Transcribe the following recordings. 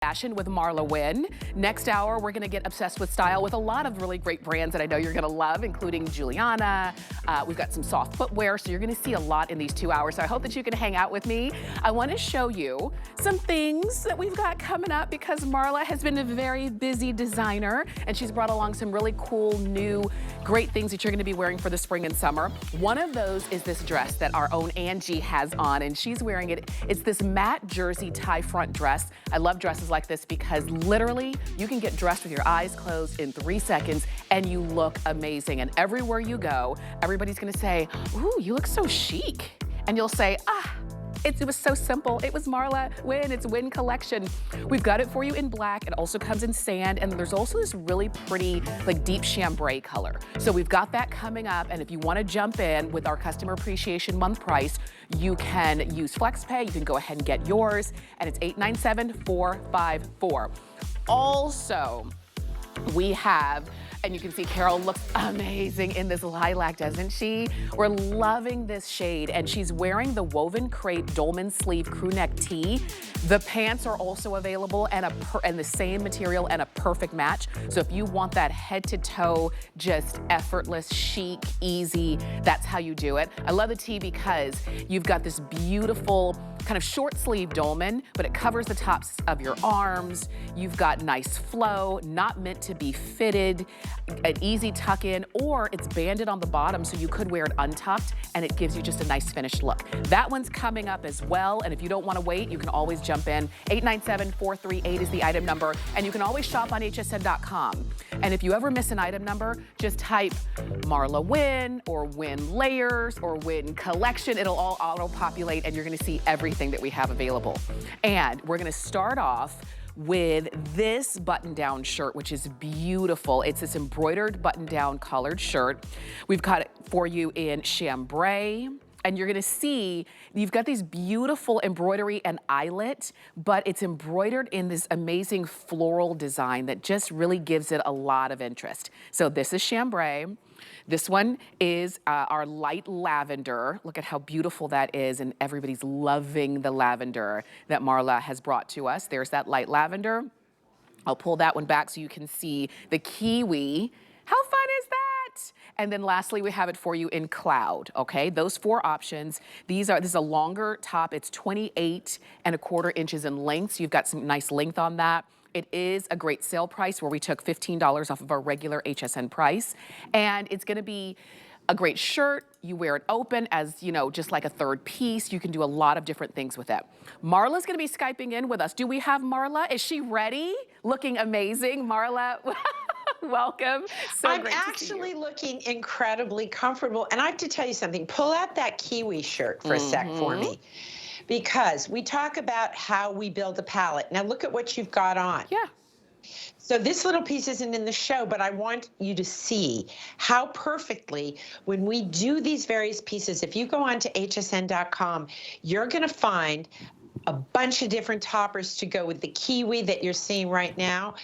Fashion with MarlaWynne. Next hour, we're going to get obsessed with style with a lot of really great brands that I know you're going to love, including Juliana. We've got some soft footwear, so you're going to see a lot in these 2 hours. So I hope that you can hang out with me. I want to show you some things that we've got coming up because Marla has been a very busy designer, and she's brought along some really cool, new, great things that you're going to be wearing for the spring and summer. One of those is this dress that our own Angie has on, and she's wearing it. It's this matte jersey tie front dress. I love dresses like this because literally you can get dressed with your eyes closed in 3 seconds and you look amazing. And everywhere you go, everybody's gonna say, ooh, you look so chic. And you'll say, it was so simple. It was MarlaWynne, it's Wynne collection. We've got it for you in black. It also comes in sand, and there's also this really pretty, like deep chambray color. So we've got that coming up, and if you wanna jump in with our Customer Appreciation Month price, you can use FlexPay, you can go ahead and get yours, and it's $897,454. Also, we have, and you can see Carol looks amazing in this lilac, doesn't she? We're loving this shade, and she's wearing the woven crepe dolman sleeve crew neck tee. The pants are also available and the same material and a perfect match. So if you want that head to toe, just effortless, chic, easy, that's how you do it. I love the tee because you've got this beautiful kind of short sleeve dolman, but it covers the tops of your arms. You've got nice flow, not meant to be fitted, an easy tuck in, or it's banded on the bottom so you could wear it untucked and it gives you just a nice finished look. That one's coming up as well, and if you don't want to wait, you can always jump in. 897-438 is the item number, and you can always shop on hsn.com. And if you ever miss an item number, just type MarlaWynne or Wynne Layers or Wynne Collection. It'll all auto-populate and you're gonna see everything that we have available. And we're gonna start off with this button-down shirt, which is beautiful. It's this embroidered button-down collared shirt. We've got it for you in chambray. And you're gonna see, you've got these beautiful embroidery and eyelet, but it's embroidered in this amazing floral design that just really gives it a lot of interest. So this is chambray. This one is our light lavender. Look at how beautiful that is, and everybody's loving the lavender that Marla has brought to us. There's that light lavender. I'll pull that one back so you can see the kiwi. How fun is that? And then lastly, we have it for you in cloud, okay? Those 4 options. This is a longer top. It's 28¼ inches in length, so you've got some nice length on that. It is a great sale price where we took $15 off of our regular HSN price. And it's gonna be a great shirt. You wear it open as, you know, just like a third piece. You can do a lot of different things with it. Marla's gonna be Skyping in with us. Do we have Marla? Is she ready? Looking amazing. Marla, welcome. I'm actually looking incredibly comfortable. And I have to tell you something. Pull out that kiwi shirt for a sec for me. Because we talk about how we build a palette. Now look at what you've got on. Yeah. So this little piece isn't in the show, but I want you to see how perfectly when we do these various pieces, if you go on to hsn.com, you're going to find a bunch of different toppers to go with the kiwi that you're seeing right now.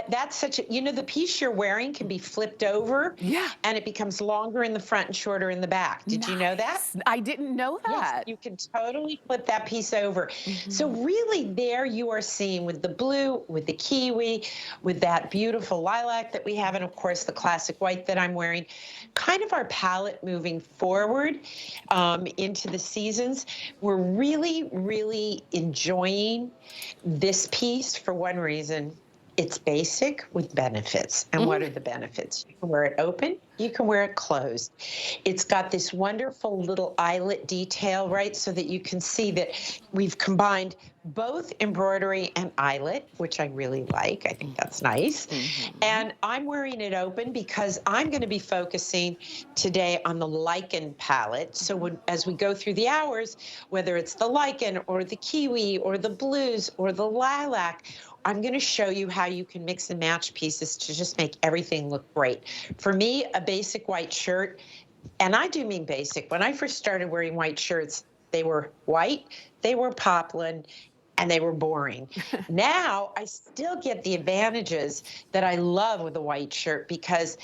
That's such a, you know, the piece you're wearing can be flipped over. Yeah. And it becomes longer in the front and shorter in the back. Did you know that? I didn't know that. Yes, you can totally flip that piece over. So really there you are seeing with the blue, with the kiwi, with that beautiful lilac that we have, and of course the classic white that I'm wearing, kind of our palette moving forward into the seasons. We're really, really enjoying this piece for one reason. It's basic with benefits. And what are the benefits? You can wear it open, you can wear it closed. It's got this wonderful little eyelet detail, right? So that you can see that we've combined both embroidery and eyelet, which I really like. I think that's nice. And I'm wearing it open because I'm going to be focusing today on the lichen palette. So as we go through the hours, whether it's the lichen or the kiwi or the blues or the lilac, I'm going to show you how you can mix and match pieces to just make everything look great. For me, a basic white shirt, and I do mean basic. When I first started wearing white shirts, they were white, they were poplin, and they were boring. Now, I still get the advantages that I love with a white shirt because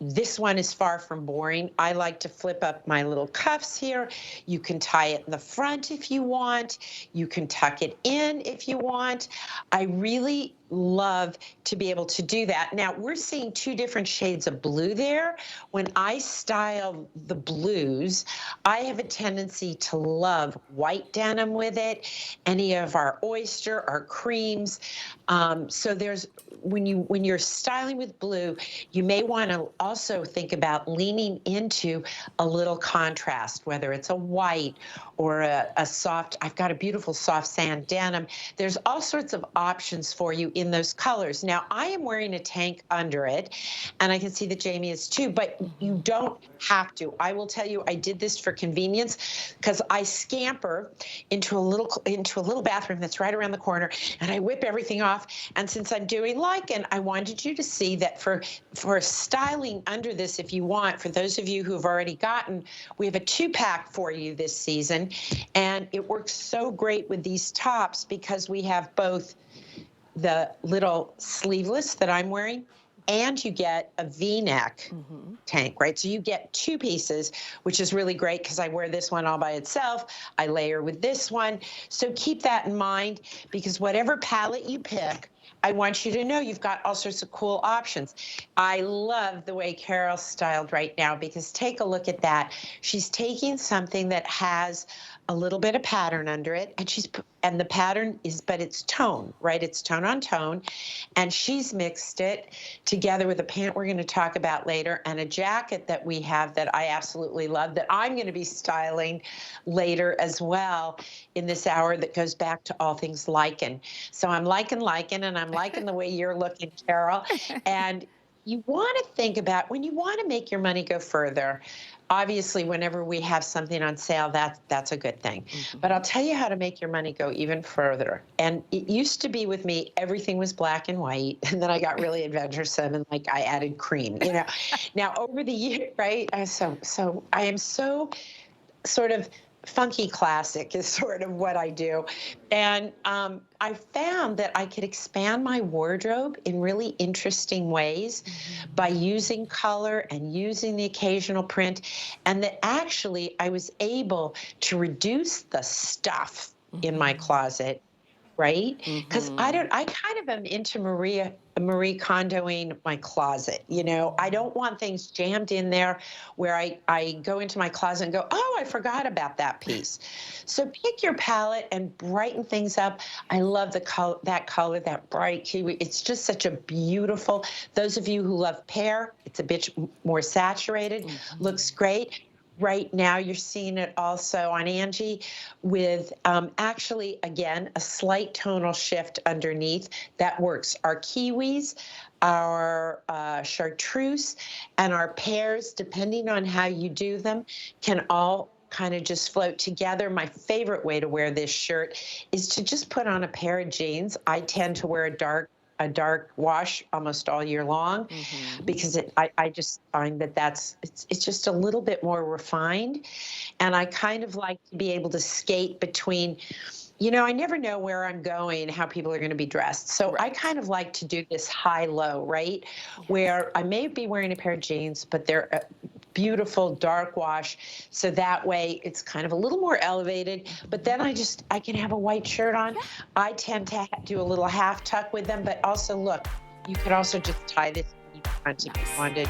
this one is far from boring. I like to flip up my little cuffs here. You can tie it in the front if you want. You can tuck it in if you want. I really love to be able to do that. Now, we're seeing two different shades of blue there. When I style the blues, I have a tendency to love white denim with it, any of our oyster, our creams. So there's, when you're styling with blue, you may want to also think about leaning into a little contrast, whether it's a white or a soft, I've got a beautiful soft sand denim. There's all sorts of options for you in those colors. Now, I am wearing a tank under it, and I can see that Jamie is too, but you don't have to. I will tell you, I did this for convenience because I scamper into a little bathroom that's right around the corner, and I whip everything off. And since I'm doing lichen, I wanted you to see that for styling under this, if you want, for those of you who have already gotten, we have a 2-pack for you this season, and it works so great with these tops because we have both the little sleeveless that I'm wearing, and you get a V-neck tank, right? So you get 2 pieces, which is really great because I wear this one all by itself. I layer with this one. So keep that in mind, because whatever palette you pick, I want you to know you've got all sorts of cool options. I love the way Carol's styled right now, because take a look at that. She's taking something that has a little bit of pattern under it, and the pattern is, but it's tone, right? It's tone on tone, and she's mixed it together with a pant we're going to talk about later, and a jacket that we have that I absolutely love, that I'm going to be styling later as well in this hour, that goes back to all things lichen. So I'm liking, and I'm liking the way you're looking, Carol. And you want to think about, when you want to make your money go further, obviously, whenever we have something on sale, that's a good thing. But I'll tell you how to make your money go even further. And it used to be with me, everything was black and white, and then I got really adventuresome, and like I added cream, you know. Now over the year, right? I am so sort of funky classic is sort of what I do. And I found that I could expand my wardrobe in really interesting ways by using color and using the occasional print, and that actually I was able to reduce the stuff in my closet, right? Because I kind of am into Marie Kondoing my closet. You know, I don't want things jammed in there where I go into my closet and go, oh, I forgot about that piece. So pick your palette and brighten things up. I love the color, that bright kiwi. It's just such a beautiful, those of you who love pear, it's a bit more saturated, looks great. Right now, you're seeing it also on Angie with actually, again, a slight tonal shift underneath. That works. Our kiwis, our chartreuse, and our pears, depending on how you do them, can all kind of just float together. My favorite way to wear this shirt is to just put on a pair of jeans. I tend to wear a dark wash almost all year long, because I just find that it's just a little bit more refined. And I kind of like to be able to skate between, you know, I never know where I'm going, how people are going to be dressed. So I kind of like to do this high-low, right? Where I may be wearing a pair of jeans, but they're a beautiful dark wash. So that way it's kind of a little more elevated, but then I can have a white shirt on. I tend to do a little half tuck with them, but also look, you could also just tie this in front if you wanted.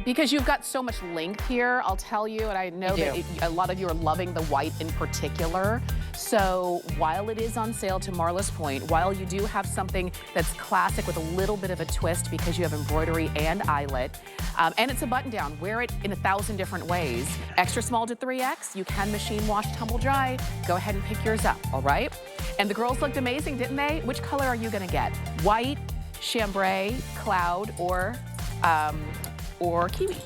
Because you've got so much length here, I'll tell you, and I know that a lot of you are loving the white in particular. So while it is on sale, to Marla's point, while you do have something that's classic with a little bit of a twist because you have embroidery and eyelet, and it's a button down, wear it in 1,000 different ways. Extra small to 3X, you can machine wash, tumble dry. Go ahead and pick yours up, all right? And the girls looked amazing, didn't they? Which color are you gonna get? White, chambray, cloud, or kiwi?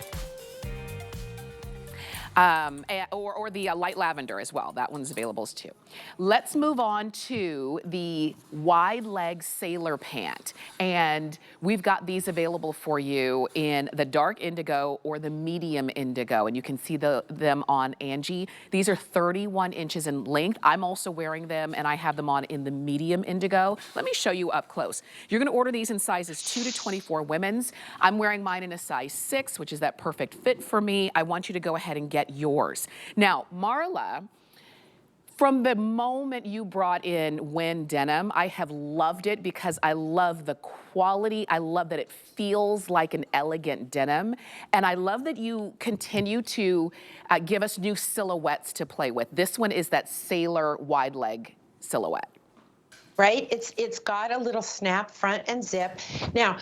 or the light lavender as well. That one's available too. Let's move on to the wide leg sailor pant. And we've got these available for you in the dark indigo or the medium indigo. And you can see them on Angie. These are 31 inches in length. I'm also wearing them and I have them on in the medium indigo. Let me show you up close. You're gonna order these in sizes 2 to 24 women's. I'm wearing mine in a size 6, which is that perfect fit for me. I want you to go ahead and get yours. Now, Marla, from the moment you brought in Wynne denim, I have loved it because I love the quality. I love that it feels like an elegant denim. And I love that you continue to give us new silhouettes to play with. This one is that sailor wide leg silhouette. Right? It's got a little snap front and zip. Now,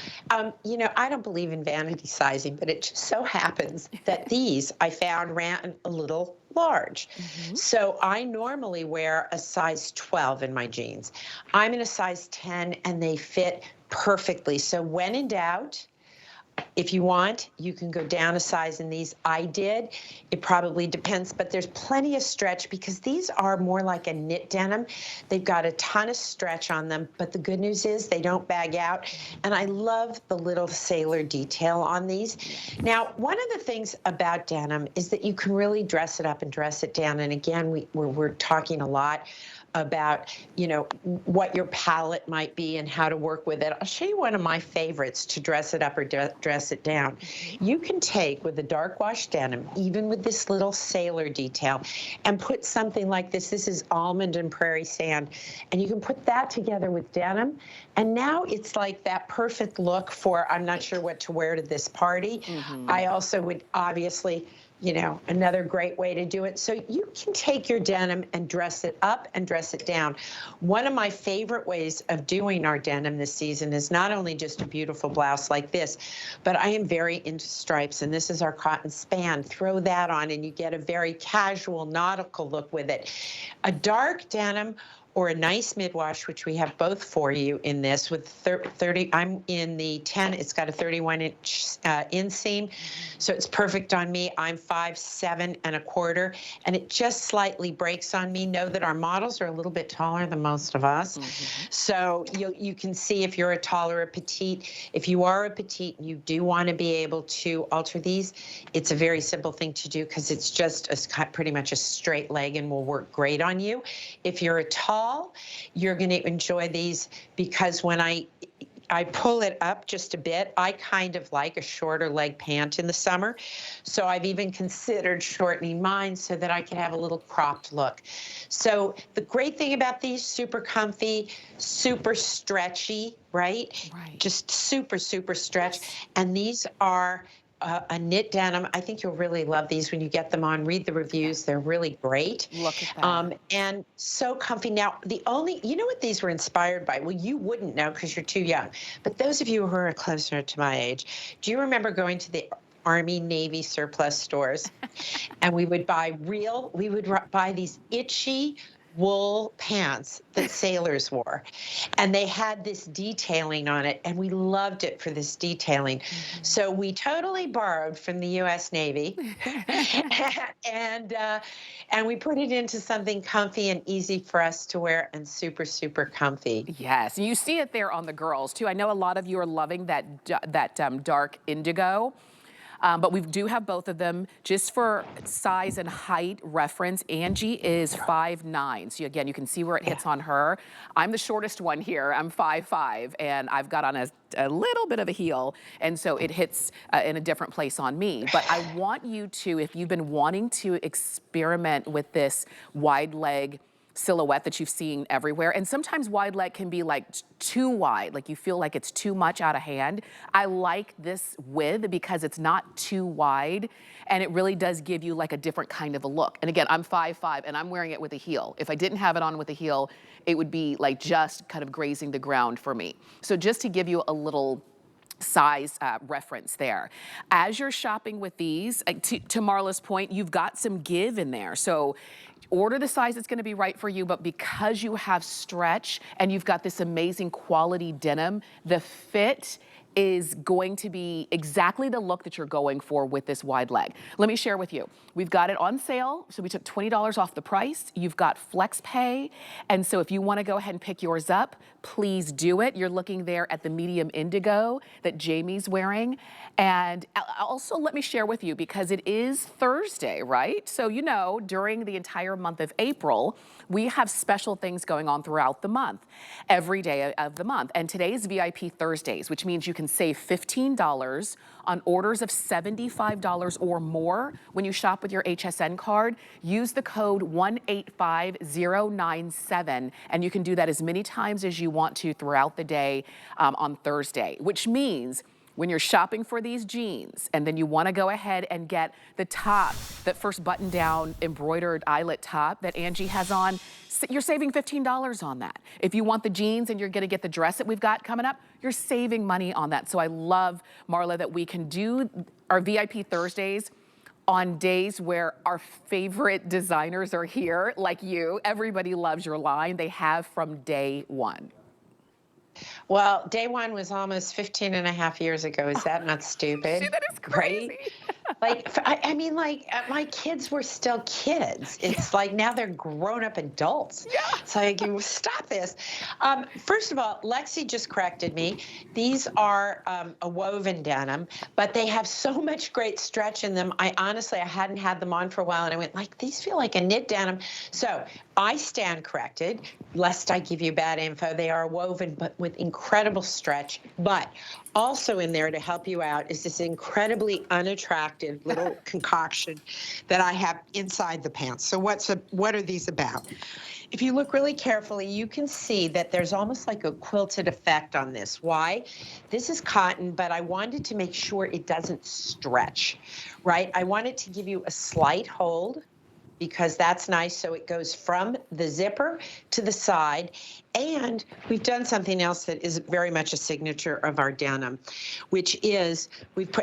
you know, I don't believe in vanity sizing, but it just so happens that these I found ran a little large. So I normally wear a size 12 in my jeans. I'm in a size 10 and they fit perfectly. So when in doubt, if you want, you can go down a size in these. I did. It probably depends, but there's plenty of stretch because these are more like a knit denim. They've got a ton of stretch on them, but the good news is they don't bag out. And I love the little sailor detail on these. Now, one of the things about denim is that you can really dress it up and dress it down. And again, we're talking a lot about, you know, what your palette might be and how to work with it. I'll show you one of my favorites to dress it up or dress it down. You can take with the dark wash denim, even with this little sailor detail, and put something like this. This is almond and prairie sand. And you can put that together with denim. And now it's like that perfect look for, I'm not sure what to wear to this party. I also would obviously, you know, another great way to do it. So you can take your denim and dress it up and dress it down. One of my favorite ways of doing our denim this season is not only just a beautiful blouse like this, but I am very into stripes, and this is our cotton span. Throw that on and you get a very casual nautical look with it. A dark denim or a nice mid-wash, which we have both for you in this with 30, I'm in the 10, it's got a 31-inch inseam, so it's perfect on me. I'm 5'7" and a quarter, and it just slightly breaks on me. Know that our models are a little bit taller than most of us. So you can see if you're a tall or a petite. If you are a petite and you do want to be able to alter these, it's a very simple thing to do because it's just pretty much a straight leg and will work great on you. If you're a tall, you're going to enjoy these because when I pull it up just a bit, I kind of like a shorter leg pant in the summer. So I've even considered shortening mine so that I can have a little cropped look. So the great thing about these, super comfy, super stretchy, right? Just super, super stretch. And these are a knit denim. I think you'll really love these when you get them on. Read the reviews. They're really great. Look at that. And so comfy. Now, you know what these were inspired by? Well, you wouldn't know because you're too young. But those of you who are closer to my age, do you remember going to the Army, Navy surplus stores? And we would buy these itchy wool pants that sailors wore, and they had this detailing on it, and we loved it for this detailing. So we totally borrowed from the U.S. Navy, and we put it into something comfy and easy for us to wear, and super, super comfy. Yes, you see it there on the girls too. I know a lot of you are loving that dark indigo. But we do have both of them. Just for size and height reference, Angie is 5'9". So again, you can see where it hits on her. I'm the shortest one here. I'm 5'5", and I've got on a little bit of a heel, and so it hits in a different place on me. But I want you to, if you've been wanting to experiment with this wide leg silhouette that you've seen everywhere, and sometimes wide leg can be like too wide, like you feel like it's too much out of hand. I like this width because it's not too wide, and it really does give you like a different kind of a look. And again, I'm 5'5", and I'm wearing it with a heel. If I didn't have it on with a heel, it would be like just kind of grazing the ground for me. So just to give you a little size reference there. As you're shopping with these, to Marla's point, you've got some give in there. So order the size that's gonna be right for you, but because you have stretch and you've got this amazing quality denim, the fit is going to be exactly the look that you're going for with this wide leg. Let me share with you. We've got it on sale, so we took $20 off the price. You've got flex pay, and so if you want to go ahead and pick yours up, please do it. You're looking there at the medium indigo that Jamie's wearing. And also let me share with you, because it is Thursday, right? So you know, during the entire month of April, we have special things going on throughout the month, every day of the month. And today's VIP Thursdays, which means you can save $15 on orders of $75 or more when you shop with your HSN card. Use the code 185097, and you can do that as many times as you want to throughout the day on Thursday, which means when you're shopping for these jeans and then you want to go ahead and get the top, that first button down embroidered eyelet top that Angie has on, you're saving $15 on that. If you want the jeans and you're going to get the dress that we've got coming up, you're saving money on that. So I love, Marla, that we can do our VIP Thursdays on days where our favorite designers are here, like you. Everybody loves your line. They have from day one. Well, day one was almost 15 and a half years ago. Is that not stupid? That is crazy. Right? Like, I mean, like, my kids were still kids. It's like now they're grown-up adults. Yeah. So I go, stop this. First of all, Lexi just corrected me. These are a woven denim, but they have so much great stretch in them. I hadn't had them on for a while, and I went, like, these feel like a knit denim. So I stand corrected, lest I give you bad info. They are woven, but with incredible stretch. But also in there to help you out is this incredibly unattractive little concoction that I have inside the pants. So what are these about? If you look really carefully, you can see that there's almost like a quilted effect on this. Why? This is cotton, but I wanted to make sure it doesn't stretch, right? I wanted to give you a slight hold, because that's nice. So it goes from the zipper to the side. And we've done something else that is very much a signature of our denim, which is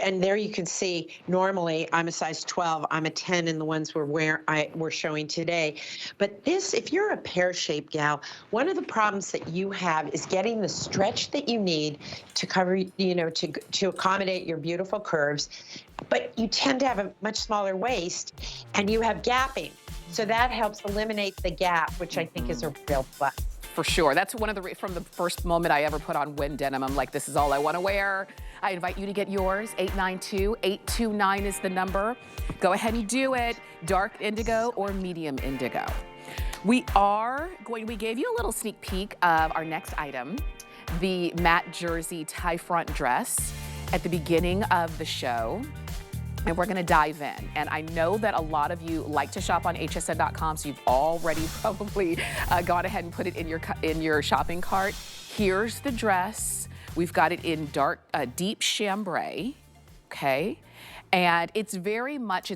and there you can see, normally I'm a size 12, I'm a 10 in the ones we're showing today. But this, if you're a pear-shaped gal, one of the problems that you have is getting the stretch that you need to cover, to accommodate your beautiful curves. But you tend to have a much smaller waist and you have gapping. So that helps eliminate the gap, which I think is a real plus. For sure. That's one of from the first moment I ever put on Wynne denim, I'm like, this is all I want to wear. I invite you to get yours. 892-829 is the number. Go ahead and do it. Dark indigo or medium indigo. We gave you a little sneak peek of our next item, the matte jersey tie front dress, at the beginning of the show. And we're gonna dive in. And I know that a lot of you like to shop on hsn.com, so you've already probably gone ahead and put it in your shopping cart. Here's the dress. We've got it in deep chambray, okay? And it's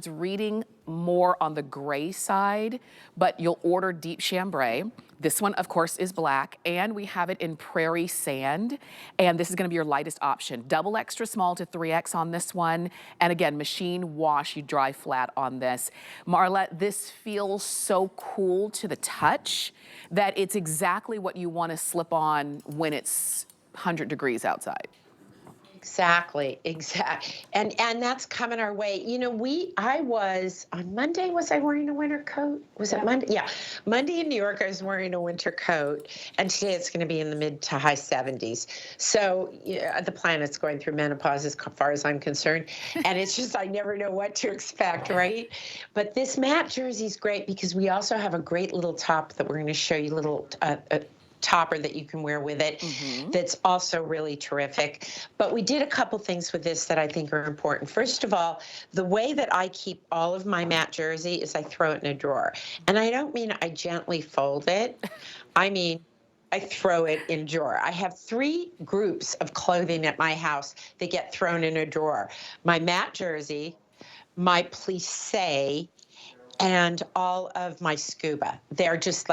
reading more on the gray side, but you'll order deep chambray. This one, of course, is black, and we have it in prairie sand, and this is gonna be your lightest option. Double extra small to 3X on this one, and again, machine wash, you dry flat on this. Marla, this feels so cool to the touch that it's exactly what you wanna slip on when it's 100 degrees outside. Exactly. And that's coming our way. I was, on Monday, was I wearing a winter coat? Was it Monday? Yeah. Monday in New York, I was wearing a winter coat. And today it's going to be in the mid to high 70s. So the planet's going through menopause as far as I'm concerned. And it's just, I never know what to expect, right? But this matte jersey is great because we also have a great little top that we're going to show you, little topper that you can wear with it. That's also really terrific. But we did a couple things with this that I think are important. First of all, the way that I keep all of my matte jersey is I throw it in a drawer. And I don't mean I gently fold it. I mean, I throw it in a drawer. I have 3 groups of clothing at my house that get thrown in a drawer. My matte jersey, my plissé, and all of my scuba. They're just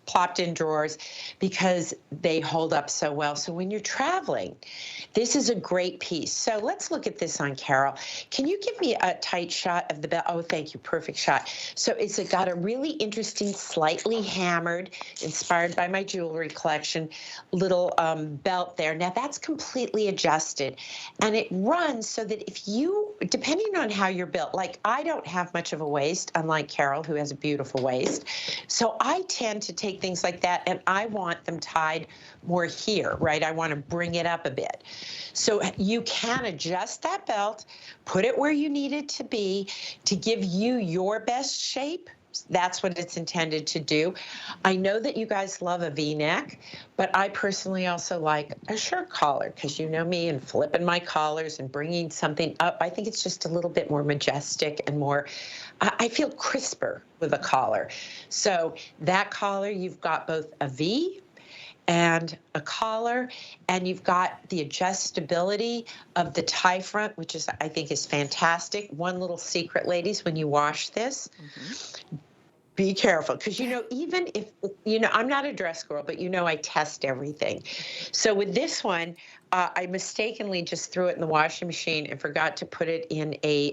plopped in drawers because they hold up so well. So when you're traveling, this is a great piece. So let's look at this on Carol. Can you give me a tight shot of the belt? Oh, thank you. Perfect shot. So it's got a really interesting, slightly hammered, inspired by my jewelry collection, little belt there. Now that's completely adjusted. And it runs so that if you, depending on how you're built, like I don't have much of a waist, unlike Carol, who has a beautiful waist. So I tend to take things like that and I want them tied more here, right? I want to bring it up a bit. So you can adjust that belt, put it where you need it to be to give you your best shape. That's what it's intended to do. I know that you guys love a V-neck, but I personally also like a shirt collar because you know me and flipping my collars and bringing something up. I think it's just a little bit more majestic and more, I feel crisper with a collar. So that collar, you've got both a V and a collar, and you've got the adjustability of the tie front, which is, I think, is fantastic. One little secret, ladies, when you wash this, be careful, because you know, even if, you know, I'm not a dress girl, but you know I test everything. So with this one, I mistakenly just threw it in the washing machine and forgot to put it in a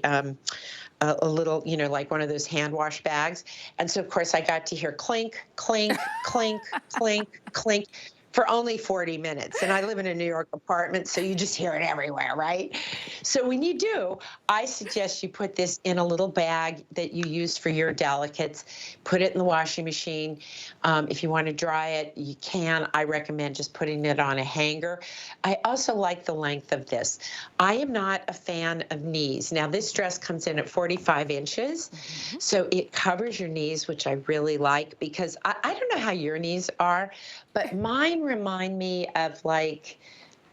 little, you know, like one of those hand wash bags. And so, of course, I got to hear clink, clink, clink, clink, clink for only 40 minutes. And I live in a New York apartment, so you just hear it everywhere, right? So when you do, I suggest you put this in a little bag that you use for your delicates. Put it in the washing machine. If you want to dry it, you can. I recommend just putting it on a hanger. I also like the length of this. I am not a fan of knees. Now, this dress comes in at 45 inches, so it covers your knees, which I really like, because I don't know how your knees are, but mine remind me of like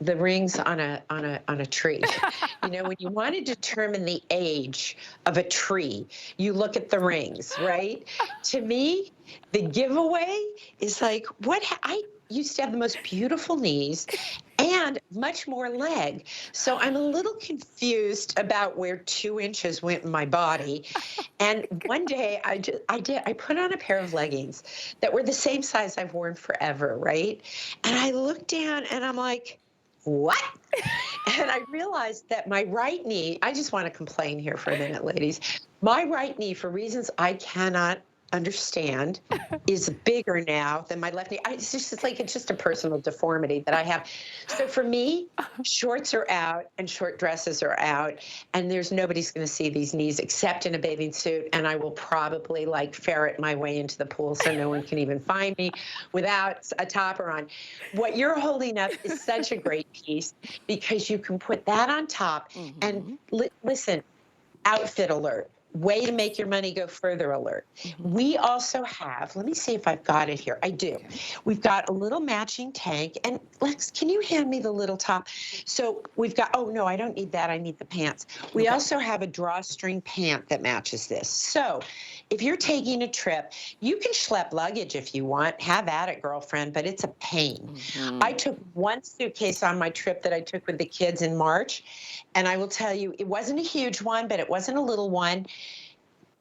the rings on a tree. You know, when you want to determine the age of a tree, you look at the rings, right? To me, the giveaway is like, I used to have the most beautiful knees and much more leg. So I'm a little confused about where 2 inches went in my body. And one day I put on a pair of leggings that were the same size I've worn forever, right? And I looked down and I'm like, what? And I realized that my right knee, I just want to complain here for a minute, ladies. My right knee, for reasons I cannot understand, is bigger now than my left knee. It's just a personal deformity that I have. So for me, shorts are out and short dresses are out, and there's nobody's going to see these knees except in a bathing suit, and I will probably like ferret my way into the pool so no one can even find me without a topper on. What you're holding up is such a great piece because you can put that on top and listen, outfit alert. Way to make your money go further alert. We also have, let me see if I've got it here. I do. We've got a little matching tank. And Lex, can you hand me the little top? So we've got, oh no, I don't need that. I need the pants. We also have a drawstring pant that matches this. So if you're taking a trip, you can schlep luggage if you want. Have at it, girlfriend, but it's a pain. I took one suitcase on my trip that I took with the kids in March. And I will tell you, it wasn't a huge one, but it wasn't a little one.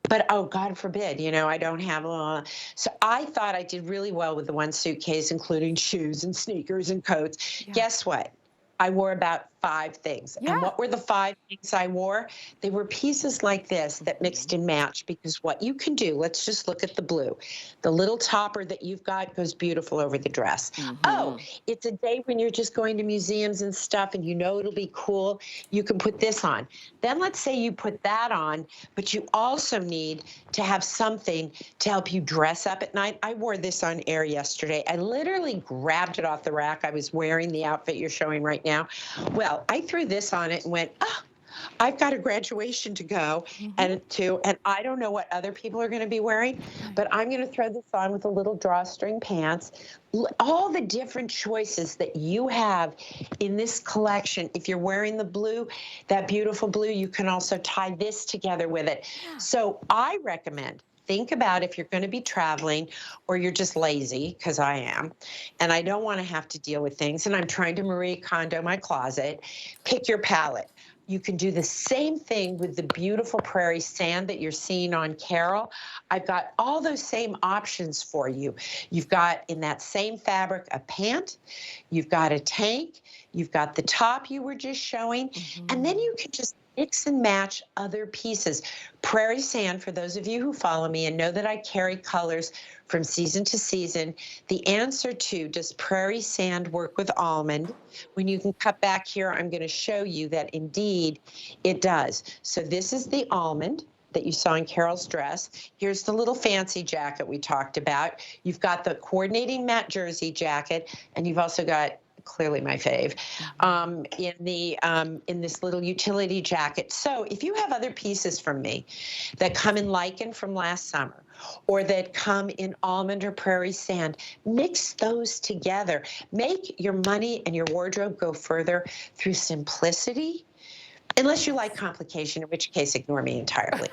But, oh, God forbid, you know, I don't have a... So I thought I did really well with the one suitcase, including shoes and sneakers and coats. Yeah. Guess what? I wore about 5 things. Yeah. And what were the 5 things I wore? They were pieces like this that mixed and matched, because what you can do, let's just look at the blue. The little topper that you've got goes beautiful over the dress. Oh, it's a day when you're just going to museums and stuff and you know it'll be cool. You can put this on. Then let's say you put that on, but you also need to have something to help you dress up at night. I wore this on air yesterday. I literally grabbed it off the rack. I was wearing the outfit you're showing right now. Well, I threw this on it and went, oh, I've got a graduation to go and I don't know what other people are going to be wearing, but I'm going to throw this on with a little drawstring pants. All the different choices that you have in this collection. If you're wearing the blue, that beautiful blue, you can also tie this together with it. Yeah. So I recommend, think about if you're going to be traveling or you're just lazy, because I am, and I don't want to have to deal with things, and I'm trying to Marie Kondo my closet, pick your palette. You can do the same thing with the beautiful prairie sand that you're seeing on Carol. I've got all those same options for you. You've got in that same fabric a pant, you've got a tank, you've got the top you were just showing, and then you can just mix and match other pieces. Prairie sand, for those of you who follow me and know that I carry colors from season to season, the answer to does prairie sand work with almond? When you can cut back here, I'm going to show you that indeed it does. So this is the almond that you saw in Carol's dress. Here's the little fancy jacket we talked about. You've got the coordinating matte jersey jacket, and you've also got clearly my fave, in this little utility jacket. So if you have other pieces from me that come in lichen from last summer, or that come in almond or prairie sand, mix those together. Make your money and your wardrobe go further through simplicity. Unless you like complication, in which case ignore me entirely.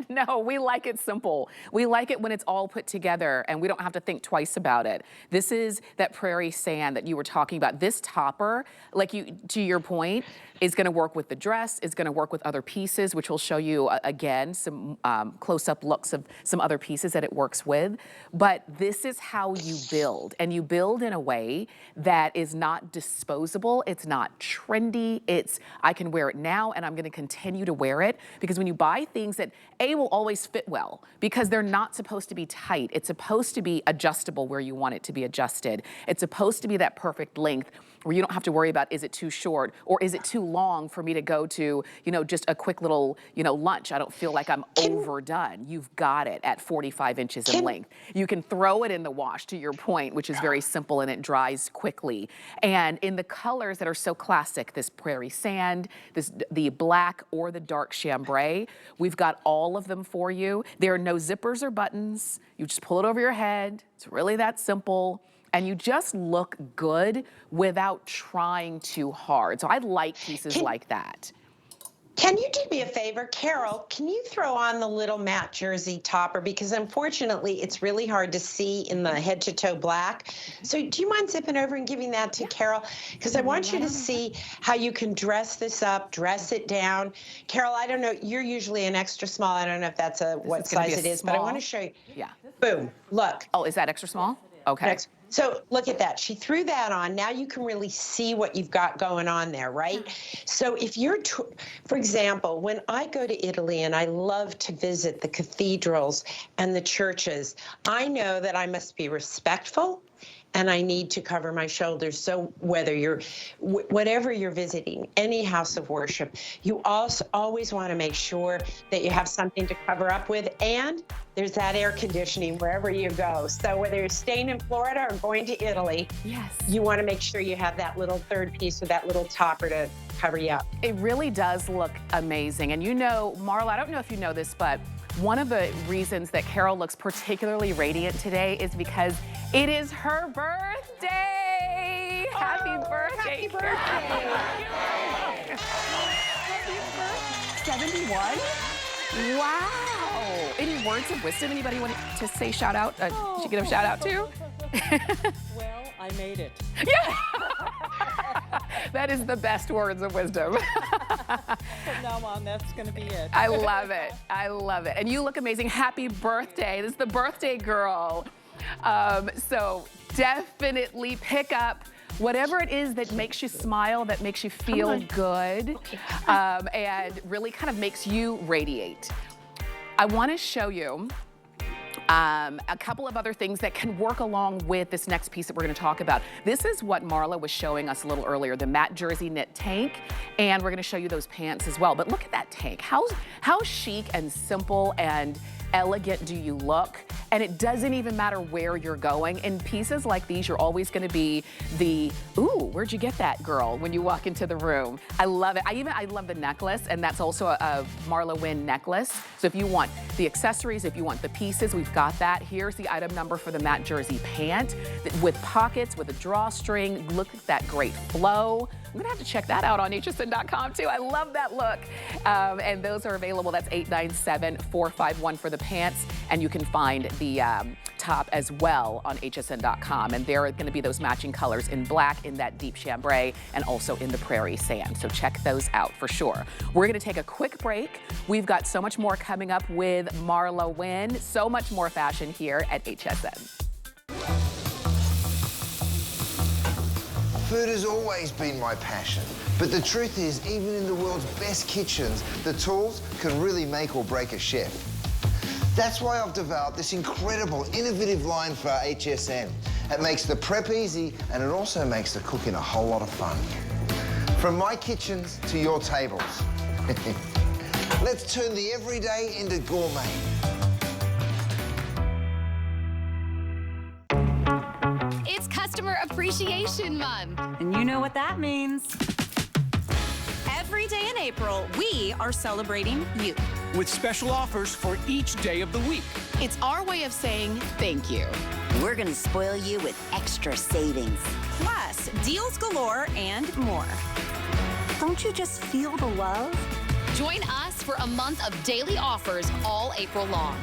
No, we like it simple. We like it when it's all put together and we don't have to think twice about it. This is that prairie sand that you were talking about. This topper, like to your point, is gonna work with the dress, is gonna work with other pieces, which will show you, again, some close-up looks of some other pieces that it works with. But this is how you build, and you build in a way that is not disposable, it's not trendy, it's, I can wear it now and I'm gonna continue to wear it, because when you buy things that, A, will always fit well, because they're not supposed to be tight, it's supposed to be adjustable where you want it to be adjusted. It's supposed to be that perfect length where you don't have to worry about, is it too short or is it too long for me to go to, you know, just a quick little, you know, lunch. I don't feel like I'm overdone. You've got it at 45 inches in length. You can throw it in the wash, to your point, which is very simple and it dries quickly. And in the colors that are so classic, this prairie sand, the black or the dark chambray, we've got all of them for you. There are no zippers or buttons. You just pull it over your head. It's really that simple. And you just look good without trying too hard. So I like pieces like that. Can you do me a favor, Carol? Can you throw on the little matte jersey topper? Because unfortunately, it's really hard to see in the head to toe black. So do you mind zipping over and giving that to Carol? Because I want you to see how you can dress this up, dress it down. Carol, I don't know, you're usually an extra small. I don't know if that's what size it is, but I want to show you. Yeah. Boom, look. Oh, is that extra small? Okay. So look at that. She threw that on. Now you can really see what you've got going on there, right? So if you're, for example, when I go to Italy and I love to visit the cathedrals and the churches, I know that I must be respectful and I need to cover my shoulders. So whether you're, whatever you're visiting, any house of worship, you also always want to make sure that you have something to cover up with, and there's that air conditioning wherever you go. So whether you're staying in Florida or going to Italy, yes, you want to make sure you have that little third piece or that little topper to cover you up. It really does look amazing. And you know, Marla, I don't know if you know this, but one of the reasons that Carol looks particularly radiant today is because it is her birthday. Happy birthday, happy birthday. Happy birthday. 71? Wow. Any words of wisdom anybody want to say shout out? Should give a shout out to? Well, I made it. Yeah. That is the best words of wisdom. From now on, that's going to be it. I love it. I love it. And you look amazing. Happy birthday. This is the birthday girl. So definitely pick up whatever it is that makes you smile, that makes you feel good, and really kind of makes you radiate. I want to show you a couple of other things that can work along with this next piece that we're going to talk about. This is what Marla was showing us a little earlier, the matte jersey knit tank, and we're going to show you those pants as well. But look at that tank. How chic and simple and elegant do you look? And it doesn't even matter where you're going. In pieces like these, you're always going to be the, ooh, where'd you get that, girl, when you walk into the room. I love it. I love the necklace, and that's also a MarlaWynne necklace. So if you want the accessories, if you want the pieces, we've got that. Here's the item number for the matte jersey pant with pockets, with a drawstring. Look at that great flow. I'm gonna have to check that out on hsn.com too. I love that look. And those are available. That's $897-451 for the pants, and you can find the top as well on hsn.com. And there are going to be those matching colors in black, in that deep chambray, and also in the prairie sand. So check those out for sure. We're going to take a quick break. We've got so much more coming up with Marla Wynne. So much more fashion here at HSN. Food has always been my passion, but the truth is, even in the world's best kitchens, the tools can really make or break a chef. That's why I've developed this incredible, innovative line for HSN. It makes the prep easy, and it also makes the cooking a whole lot of fun. From my kitchens to your tables. Let's turn the everyday into gourmet. It's Customer Appreciation Month. And you know what that means. Every day in April, we are celebrating you. With special offers for each day of the week. It's our way of saying thank you. We're gonna spoil you with extra savings. Plus, deals galore and more. Don't you just feel the love? Join us for a month of daily offers all April long.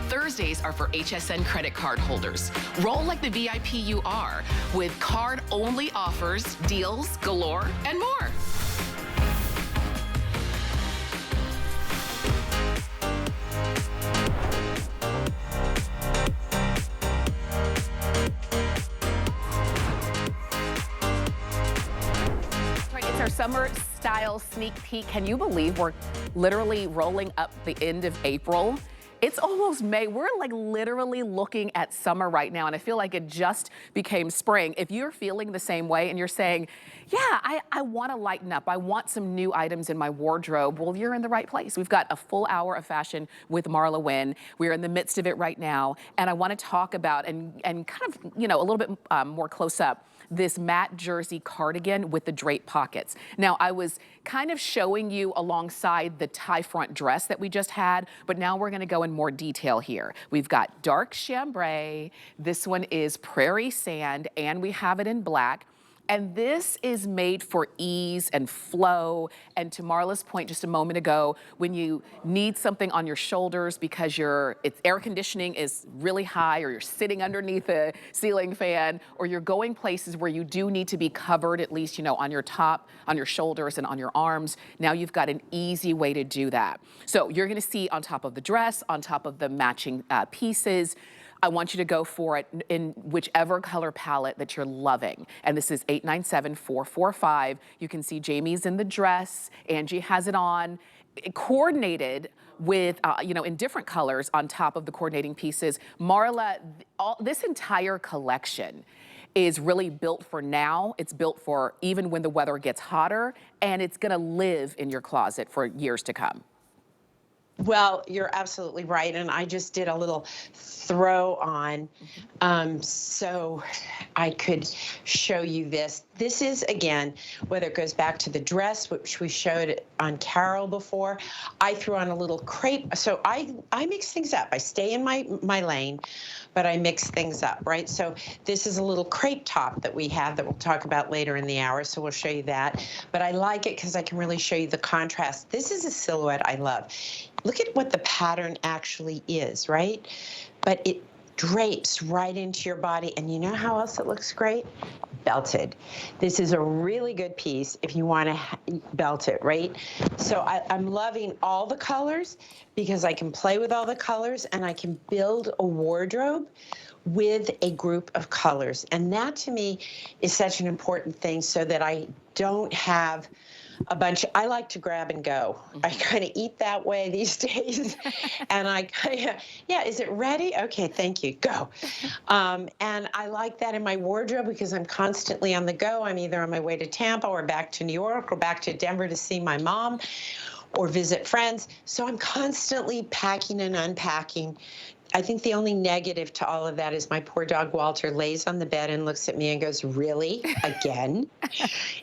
Thursdays are for HSN credit card holders. Roll like the VIP you are with card-only offers, deals galore, and more. It's our summer style sneak peek. Can you believe we're literally rolling up the end of April? It's almost May. We're like literally looking at summer right now, and I feel like it just became spring. If you're feeling the same way and you're saying, yeah, I want to lighten up, I want some new items in my wardrobe, well, you're in the right place. We've got a full hour of fashion with Marla Wynne. We're in the midst of it right now, and I want to talk about and kind of, you know, a little bit more close up, this matte jersey cardigan with the drape pockets. Now, I was kind of showing you alongside the tie front dress that we just had, but now we're gonna go in more detail here. We've got dark chambray, this one is prairie sand, and we have it in black. And this is made for ease and flow. And to Marla's point just a moment ago, when you need something on your shoulders because it's air conditioning is really high, or you're sitting underneath a ceiling fan, or you're going places where you do need to be covered, at least, you know, on your top, on your shoulders and on your arms, now you've got an easy way to do that. So you're gonna see on top of the dress, on top of the matching pieces, I want you to go for it in whichever color palette that you're loving. And this is 897-445. You can see Jamie's in the dress, Angie has it on, coordinated with, you know, in different colors on top of the coordinating pieces. Marla, this entire collection is really built for now. It's built for even when the weather gets hotter, and it's gonna live in your closet for years to come. Well, you're absolutely right. And I just did a little throw on so I could show you this. This is, again, whether it goes back to the dress, which we showed on Carol before, I threw on a little crepe. So I mix things up. I stay in my lane, but I mix things up, right? So this is a little crepe top that we have that we'll talk about later in the hour, so we'll show you that. But I like it because I can really show you the contrast. This is a silhouette I love. Look at what the pattern actually is, right? But it drapes right into your body. And you know how else it looks great? Belted. This is a really good piece if you want to belt it, right? So I'm loving all the colors because I can play with all the colors and I can build a wardrobe with a group of colors. And that to me is such an important thing, so that I don't have a bunch. I like to grab and go. I kind of eat that way these days. And I kind of, yeah, is it ready? Okay, thank you, go. And I like that in my wardrobe because I'm constantly on the go. I'm either on my way to Tampa or back to New York or back to Denver to see my mom or visit friends. So I'm constantly packing and unpacking. I think the only negative to all of that is my poor dog Walter lays on the bed and looks at me and goes, really? Again?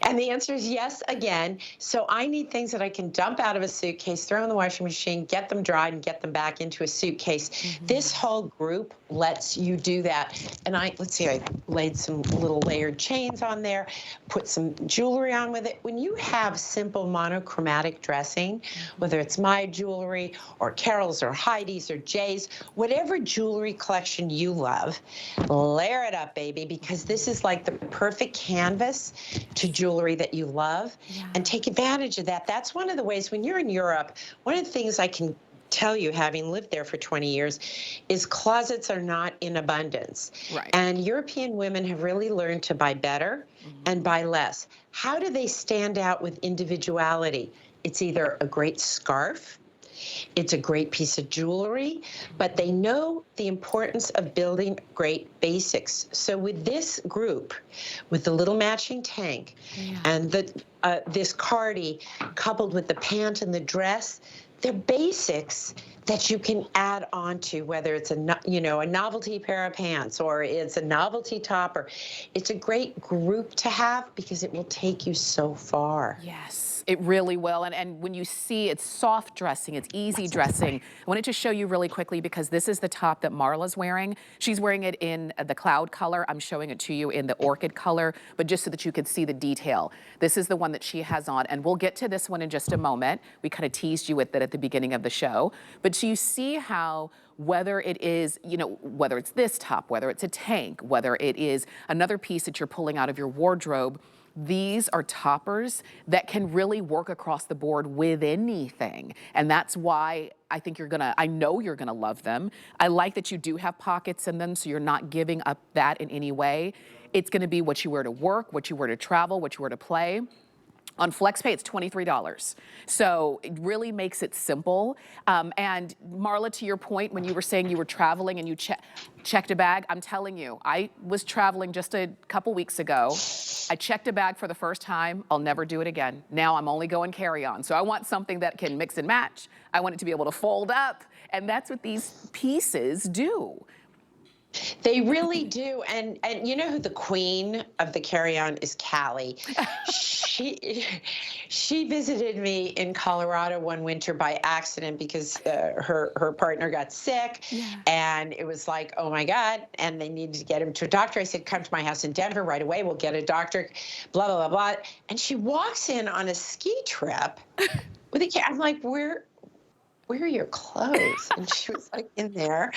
And the answer is yes, again. So I need things that I can dump out of a suitcase, throw in the washing machine, get them dried, and get them back into a suitcase. This whole group lets you do that. And let's see, I laid some little layered chains on there, put some jewelry on with it. When you have simple monochromatic dressing, whether it's my jewelry or Carol's or Heidi's or Jay's, whatever jewelry collection you love, layer it up, baby, because this is like the perfect canvas to jewelry that you love, and take advantage of that. That's one of the ways when you're in Europe, one of the things I can tell you, having lived there for 20 years, is closets are not in abundance. Right. And European women have really learned to buy better and buy less. How do they stand out with individuality? It's either a great scarf, it's a great piece of jewelry, but they know the importance of building great basics. So with this group, with the little matching tank and this cardi coupled with the pant and the dress, they're basics that you can add on to, whether it's a novelty pair of pants or it's a novelty top, or it's a great group to have because it will take you so far. Yes. It really will. And when you see it's soft dressing, it's easy dressing. I wanted to show you really quickly because this is the top that Marla's wearing. She's wearing it in the cloud color. I'm showing it to you in the orchid color, but just so that you could see the detail. This is the one that she has on, and we'll get to this one in just a moment. We kind of teased you with it at the beginning of the show. But you see how whether it is, whether it's this top, whether it's a tank, whether it is another piece that you're pulling out of your wardrobe, these are toppers that can really work across the board with anything. And that's why I think I know you're gonna love them. I like that you do have pockets in them, so you're not giving up that in any way. It's gonna be what you wear to work, what you wear to travel, what you wear to play. On FlexPay, it's $23. So it really makes it simple. And Marla, to your point, when you were saying you were traveling and you checked a bag, I'm telling you, I was traveling just a couple weeks ago. I checked a bag for the first time. I'll never do it again. Now I'm only going carry-on. So I want something that can mix and match. I want it to be able to fold up. And that's what these pieces do. They really do. And you know who the queen of the carry-on is? Callie. She visited me in Colorado one winter by accident because her partner got sick, and it was like, oh my God, and they needed to get him to a doctor. I said, come to my house in Denver right away. We'll get a doctor, blah, blah, blah, blah. And she walks in on a ski trip with a cat. I'm like, where are your clothes? And she was like in there.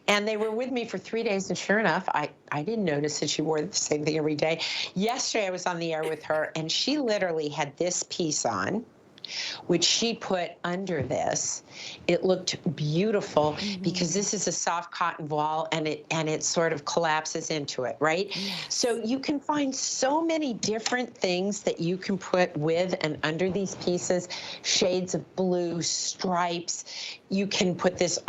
And they were with me for 3 days. And sure enough, I didn't notice that she wore the same thing every day. Yesterday, I was on the air with her, and she literally had this piece on, which she put under this. It looked beautiful because this is a soft cotton voile, and it sort of collapses into it, right? So you can find so many different things that you can put with and under these pieces, shades of blue, stripes. You can put this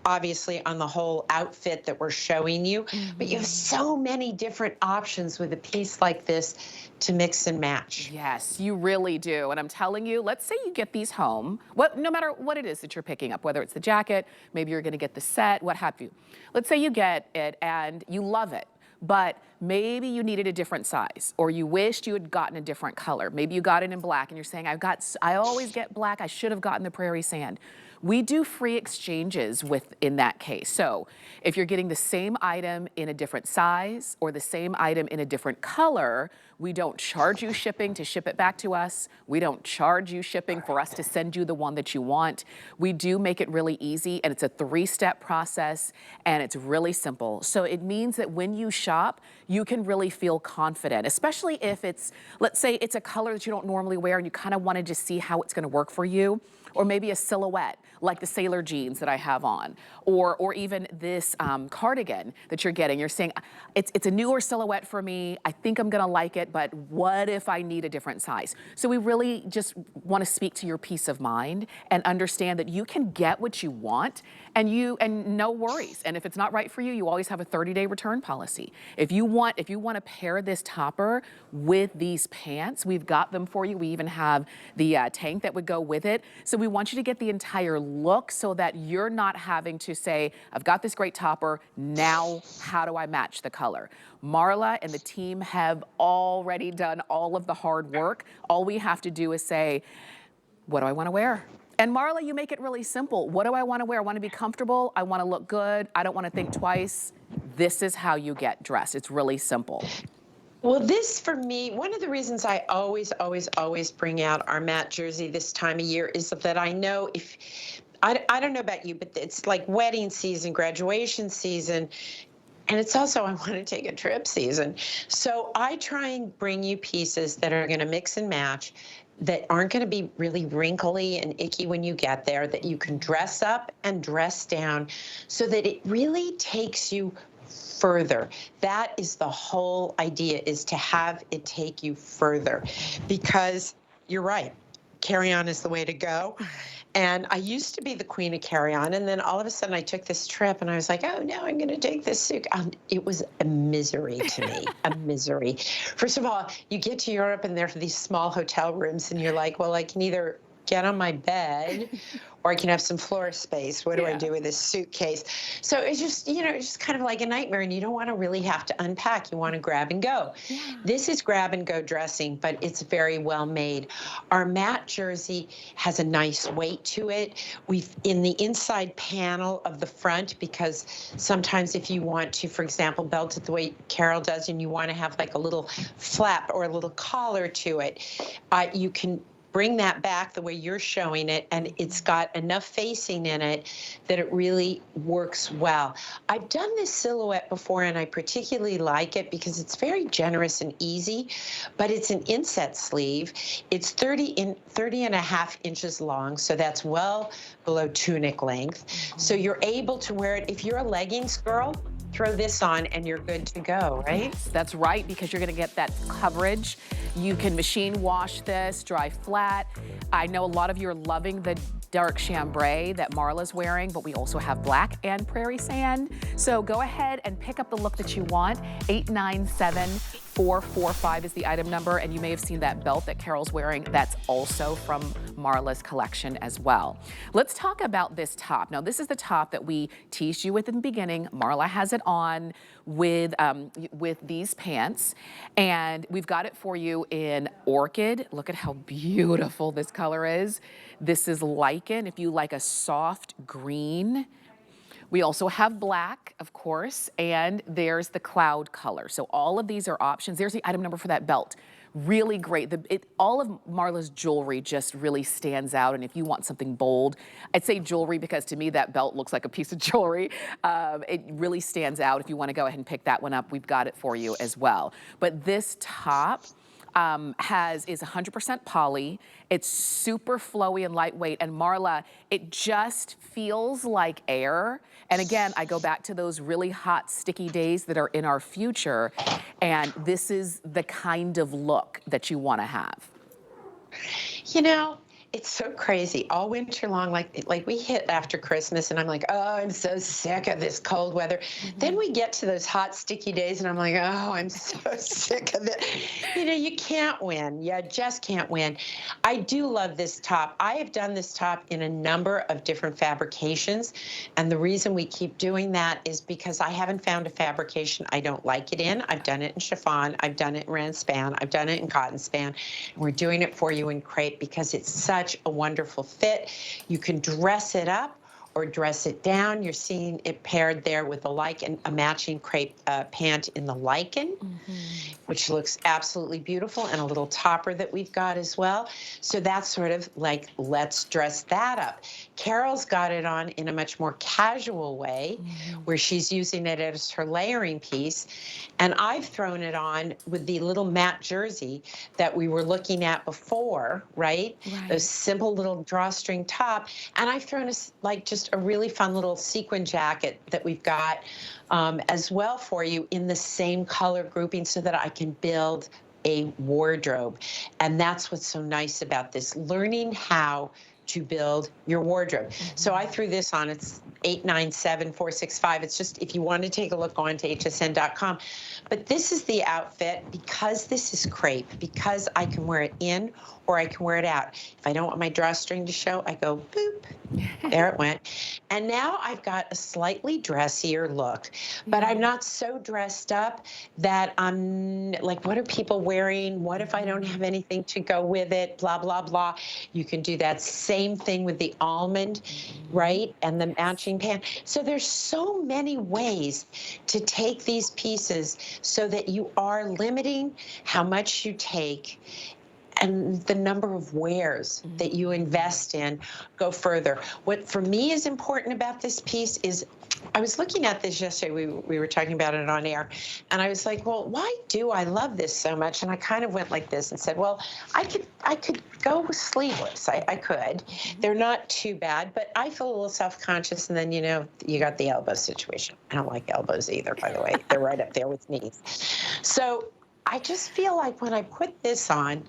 obviously on the whole outfit that we're showing you, but you have so many different options with a piece like this to mix and match. Yes, you really do. And I'm telling you, let's say you get these home, no matter what it is that you're picking up, whether it's the jacket, maybe you're gonna get the set, what have you. Let's say you get it and you love it, but maybe you needed a different size, or you wished you had gotten a different color. Maybe you got it in black and you're saying, I always get black, I should have gotten the prairie sand. We do free exchanges in that case. So if you're getting the same item in a different size or the same item in a different color, we don't charge you shipping to ship it back to us. We don't charge you shipping for us to send you the one that you want. We do make it really easy, and it's a 3-step process, and it's really simple. So it means that when you shop, you can really feel confident, especially if let's say it's a color that you don't normally wear and you kind of wanted to see how it's gonna work for you. or maybe a silhouette like the sailor jeans that I have on, or even this cardigan that you're getting. You're saying, it's a newer silhouette for me. I think I'm gonna like it, but what if I need a different size? So we really just wanna speak to your peace of mind and understand that you can get what you want and no worries. And if it's not right for you, you always have a 30-day return policy. If you want to pair this topper with these pants, we've got them for you. We even have the tank that would go with it. So we want you to get the entire look so that you're not having to say, I've got this great topper, now how do I match the color? Marla and the team have already done all of the hard work. All we have to do is say, what do I want to wear? And Marla, you make it really simple. What do I want to wear? I want to be comfortable. I want to look good. I don't want to think twice. This is how you get dressed. It's really simple. Well, this for me, one of the reasons I always bring out our matte jersey this time of year is that I know if, I don't know about you, but it's like wedding season, graduation season, and it's also, I want to take a trip season. So I try and bring you pieces that are going to mix and match, that aren't going to be really wrinkly and icky when you get there, that you can dress up and dress down so that it really takes you further. That is the whole idea, is to have it take you further, because you're right. Carry-on is the way to go. And I used to be the queen of carry-on, and then all of a sudden I took this trip and I was like, oh, now I'm going to take this suit. It was a misery to me, a misery. First of all, you get to Europe and there are these small hotel rooms and you're like, well, I can either get on my bed or I can have some floor space. What do I do with this suitcase? So it's just, it's just kind of like a nightmare, and you don't want to really have to unpack. You want to grab and go. Yeah. This is grab and go dressing, but it's very well made. Our matte jersey has a nice weight to it. In the inside panel of the front, because sometimes if you want to, for example, belt it the way Carol does, and you want to have like a little flap or a little collar to it, you can bring that back the way you're showing it, and it's got enough facing in it that it really works well. I've done this silhouette before, and I particularly like it because it's very generous and easy, but it's an inset sleeve. It's 30 and a half inches long, so that's well below tunic length. So you're able to wear it. If you're a leggings girl, throw this on and you're good to go, right? Yes, that's right, because you're gonna get that coverage. You can machine wash this, dry flat. I know a lot of you are loving the dark chambray that Marla's wearing, but we also have black and prairie sand. So go ahead and pick up the look that you want. 897445 is the item number, and you may have seen that belt that Carol's wearing. That's also from Marla's collection as well. Let's talk about this top. Now, this is the top that we teased you with in the beginning. Marla has it on with these pants, and we've got it for you in orchid. Look at how beautiful this color is. This is lichen, if you like a soft green. We also have black, of course, and there's the cloud color. So all of these are options. There's the item number for that belt. Really great. All of Marla's jewelry just really stands out, and if you want something bold, I'd say jewelry, because to me that belt looks like a piece of jewelry. It really stands out. If you want to go ahead and pick that one up, we've got it for you as well. But this top is 100% poly. It's super flowy and lightweight. And Marla, it just feels like air. And again, I go back to those really hot, sticky days that are in our future. And this is the kind of look that you want to have. It's so crazy. All winter long, like we hit after Christmas, and I'm like, oh, I'm so sick of this cold weather. Then we get to those hot, sticky days, and I'm like, oh, I'm so sick of it. You can't win. You just can't win. I do love this top. I have done this top in a number of different fabrications, and the reason we keep doing that is because I haven't found a fabrication I don't like it in. I've done it in chiffon. I've done it in ranspan. I've done it in cotton span. And we're doing it for you in crepe because it's such a wonderful fit. You can dress it up or dress it down. You're seeing it paired there with a matching crepe pant in the lichen, which looks absolutely beautiful, and a little topper that we've got as well. So that's sort of like, let's dress that up. Carol's got it on in a much more casual way, where she's using it as her layering piece. And I've thrown it on with the little matte jersey that we were looking at before, right? Those simple little drawstring top. And I've thrown just a really fun little sequin jacket that we've got as well for you in the same color grouping, so that I can build a wardrobe. And that's what's so nice about this, learning how to build your wardrobe. So I threw this on. It's $897,465. It's just, if you want to take a look, on to hsn.com. But this is the outfit, because this is crepe, because I can wear it in or I can wear it out. If I don't want my drawstring to show, I go boop. There it went. And now I've got a slightly dressier look, but I'm not so dressed up that I'm like, what are people wearing? What if I don't have anything to go with it? Blah, blah, blah. You can do that same thing with the almond, right? And the matching pant. So there's so many ways to take these pieces so that you are limiting how much you take, and the number of wears that you invest in go further. What for me is important about this piece is, I was looking at this yesterday, we were talking about it on air, and I was like, well, why do I love this so much? And I kind of went like this and said, well, I could go with sleeveless. I could. They're not too bad, but I feel a little self-conscious, and then, you know, you got the elbow situation. I don't like elbows either, by the way. They're right up there with knees. So I just feel like when I put this on,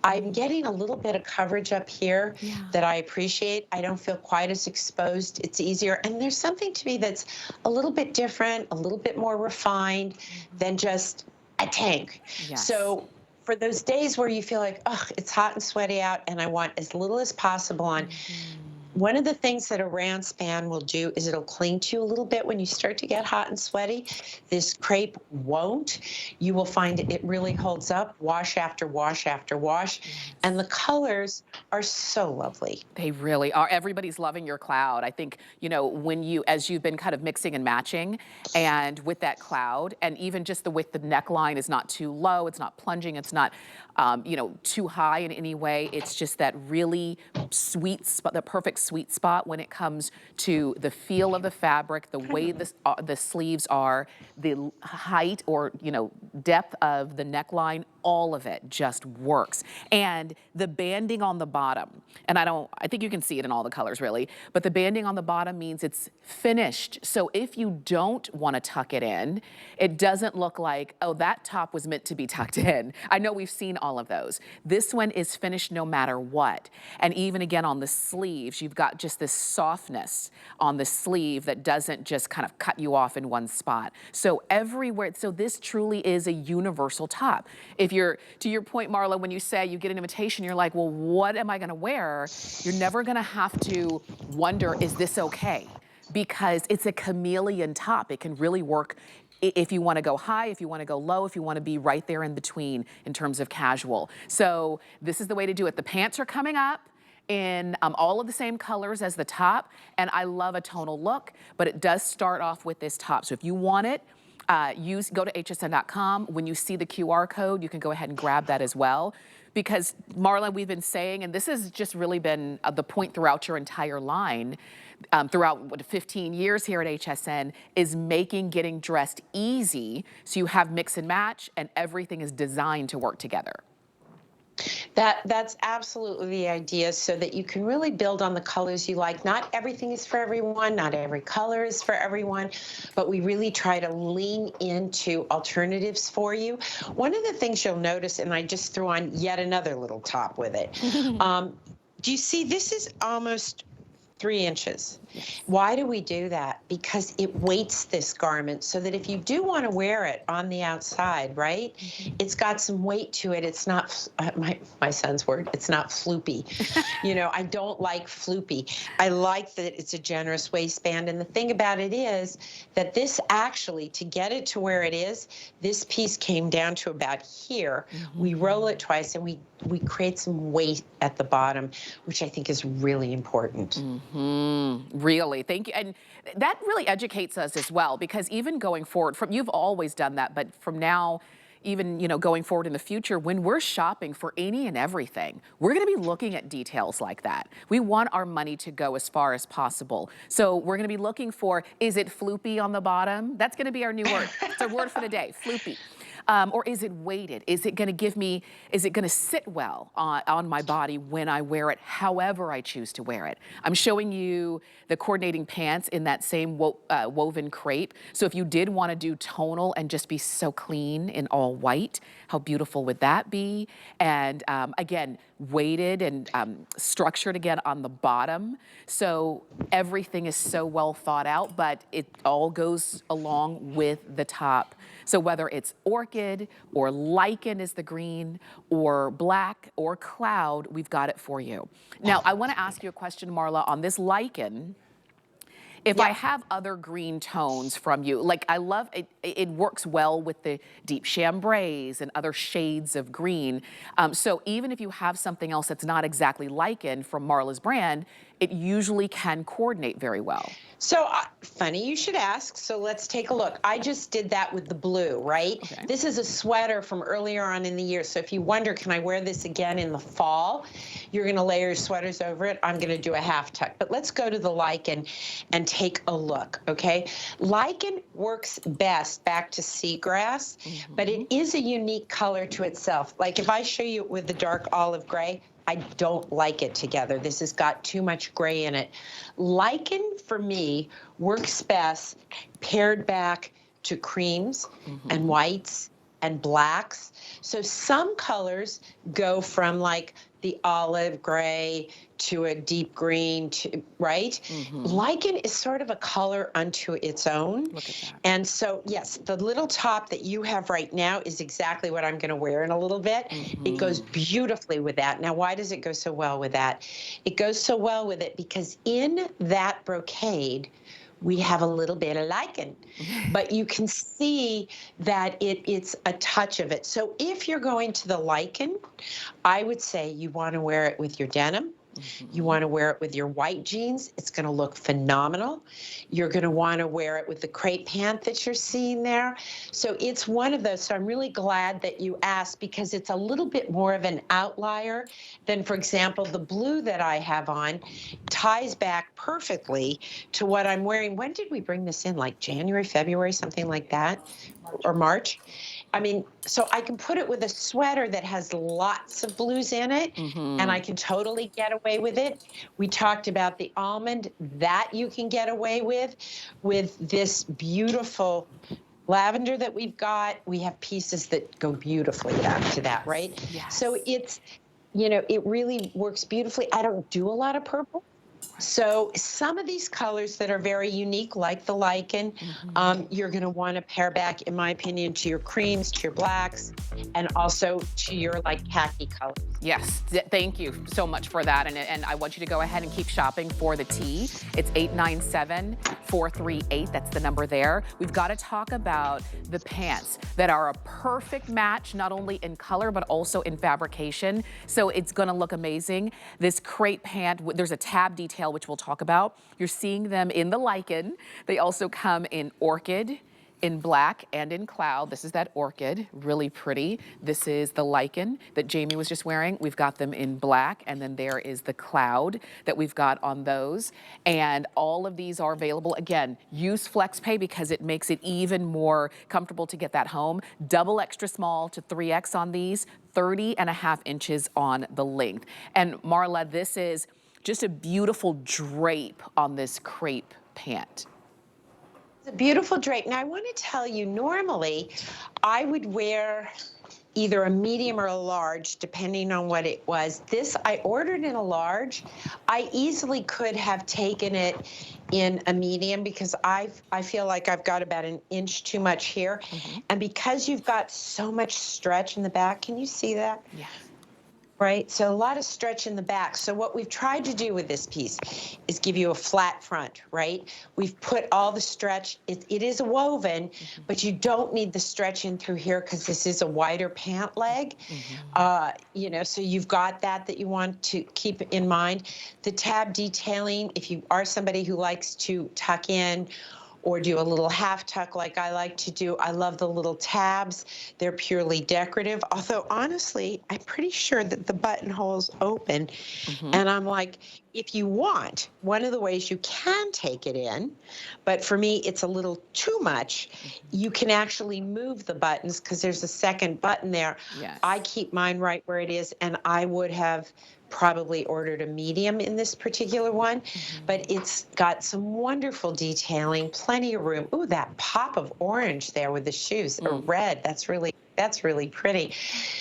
I'm getting a little bit of coverage up here that I appreciate. I don't feel quite as exposed. It's easier. And there's something to me that's a little bit different, a little bit more refined than just a tank. So for those days where you feel like, oh, it's hot and sweaty out and I want as little as possible on, one of the things that a round span will do is it'll cling to you a little bit when you start to get hot and sweaty. This crepe won't. You will find it really holds up, wash after wash after wash. And the colors are so lovely. They really are. Everybody's loving your cloud. I think, you know, as you've been kind of mixing and matching, and with that cloud, and even just the width, the neckline is not too low, it's not plunging, it's not, you know, too high in any way. It's just that really sweet spot, the perfect sweet spot when it comes to the feel of the fabric, the way the sleeves are, the height or, you know, depth of the neckline. All of it just works. And the banding on the bottom, and I think you can see it in all the colors really, but the banding on the bottom means it's finished. So if you don't want to tuck it in, it doesn't look like, oh, that top was meant to be tucked in. I know we've seen all of those. This one is finished no matter what. And even again on the sleeves, you've got just this softness on the sleeve that doesn't just kind of cut you off in one spot. So everywhere, so this truly is a universal top. If you're, to your point, Marla, when you say you get an invitation, you're like, well, what am I gonna wear? You're never gonna have to wonder, is this okay? Because it's a chameleon top. It can really work if you wanna go high, if you wanna go low, if you wanna be right there in between in terms of casual. So this is the way to do it. The pants are coming up in all of the same colors as the top, and I love a tonal look, but it does start off with this top. So if you want it, go to hsn.com. When you see the QR code, you can go ahead and grab that as well. Because Marla, we've been saying, and this has just really been the point throughout your entire line, throughout 15 years here at HSN, is making getting dressed easy so you have mix and match and everything is designed to work together. That's absolutely the idea, so that you can really build on the colors you like. Not everything is for everyone, not every color is for everyone, but we really try to lean into alternatives for you. One of the things you'll notice, and I just threw on yet another little top with it. Do you see, this is almost 3 inches. Why do we do that? Because it weights this garment so that if you do want to wear it on the outside, right, it's got some weight to it. It's not, my son's word, it's not floopy. You know, I don't like floopy. I like that it's a generous waistband. And the thing about it is that this actually, to get it to where it is, this piece came down to about here. We roll it twice and we we create some weight at the bottom, which I think is really important. Really, thank you. And that really educates us as well, because even going forward, you've always done that, but from now, even going forward in the future, when we're shopping for any and everything, we're going to be looking at details like that. We want our money to go as far as possible. So we're going to be looking for, is it floopy on the bottom? That's going to be our new word. It's our word for the day, floopy. Or is it weighted? Is it going to sit well on my body when I wear it, however I choose to wear it? I'm showing you the coordinating pants in that same woven crepe. So if you did want to do tonal and just be so clean in all white, how beautiful would that be? And again, weighted and structured again on the bottom. So everything is so well thought out, but it all goes along with the top. So whether it's orchid or lichen is the green, or black or cloud, we've got it for you. Now, I want to ask you a question, Marla, on this lichen. If I have other green tones from you, like I love it, it works well with the deep chambrays and other shades of green. So even if you have something else that's not exactly lichen from Marla's brand, it usually can coordinate very well. So funny you should ask. So let's take a look. I just did that with the blue, right? Okay. This is a sweater from earlier on in the year. So if you wonder, can I wear this again in the fall? You're going to layer your sweaters over it. I'm going to do a half tuck. But let's go to the lichen and take a look, okay? Lichen works best back to seagrass, but it is a unique color to itself. Like if I show you with the dark olive gray, I don't like it together. This has got too much gray in it. Lichen, for me, works best paired back to creams and whites and blacks. So some colors go from like the olive gray to a deep green, right? Lichen is sort of a color unto its own. Look at that. And so, yes, the little top that you have right now is exactly what I'm going to wear in a little bit. It goes beautifully with that. Now, why does it go so well with that? It goes so well with it because in that brocade, we have a little bit of lichen, but you can see that it's a touch of it. So if you're going to the lichen, I would say you want to wear it with your denim. You want to wear it with your white jeans. It's going to look phenomenal. You're going to want to wear it with the crepe pant that you're seeing there. So it's one of those. So I'm really glad that you asked because it's a little bit more of an outlier than, for example, the blue that I have on ties back perfectly to what I'm wearing. When did we bring this in? Like January, February, something like that, or March? I mean, so I can put it with a sweater that has lots of blues in it, and I can totally get away with it. We talked about the almond, that you can get away with this beautiful lavender that we've got. We have pieces that go beautifully back to that, right? Yes. So it's, it really works beautifully. I don't do a lot of purple. So some of these colors that are very unique, like the lichen, you're going to want to pair back, in my opinion, to your creams, to your blacks, and also to your like khaki colors. Yes, thank you so much for that. And I want you to go ahead and keep shopping for the tea. It's 897-438. That's the number there. We've got to talk about the pants that are a perfect match, not only in color, but also in fabrication. So it's going to look amazing. This crepe pant, there's a tab detail, which we'll talk about. You're seeing them in the lichen. They also come in orchid, in black, and in cloud. This is that orchid, really pretty. This is the lichen that Jamie was just wearing. We've got them in black, and then there is the cloud that we've got on those. And all of these are available. Again, use FlexPay because it makes it even more comfortable to get that home. Double extra small to 3X on these, 30.5 inches on the length. And Marla, this is just a beautiful drape on this crepe pant. It's a beautiful drape. Now, I want to tell you, normally, I would wear either a medium or a large, depending on what it was. This, I ordered in a large. I easily could have taken it in a medium because I feel like I've got about an inch too much here. And because you've got so much stretch in the back, can you see that? Yes. right? So a lot of stretch in the back. So what we've tried to do with this piece is give you a flat front, right? We've put all the stretch, it is a woven, but you don't need the stretch in through here because this is a wider pant leg. You know, so you've got that you want to keep in mind. The tab detailing, if you are somebody who likes to tuck in or do a little half tuck like I like to do. I love the little tabs. They're purely decorative. Although honestly, I'm pretty sure that the buttonhole's open. And I'm like, if you want, one of the ways you can take it in, but for me, it's a little too much. You can actually move the buttons because there's a second button there. Yes. I keep mine right where it is, and I would have probably ordered a medium in this particular one, but it's got some wonderful detailing, plenty of room. Ooh, that pop of orange there with the shoes, or red, that's really pretty.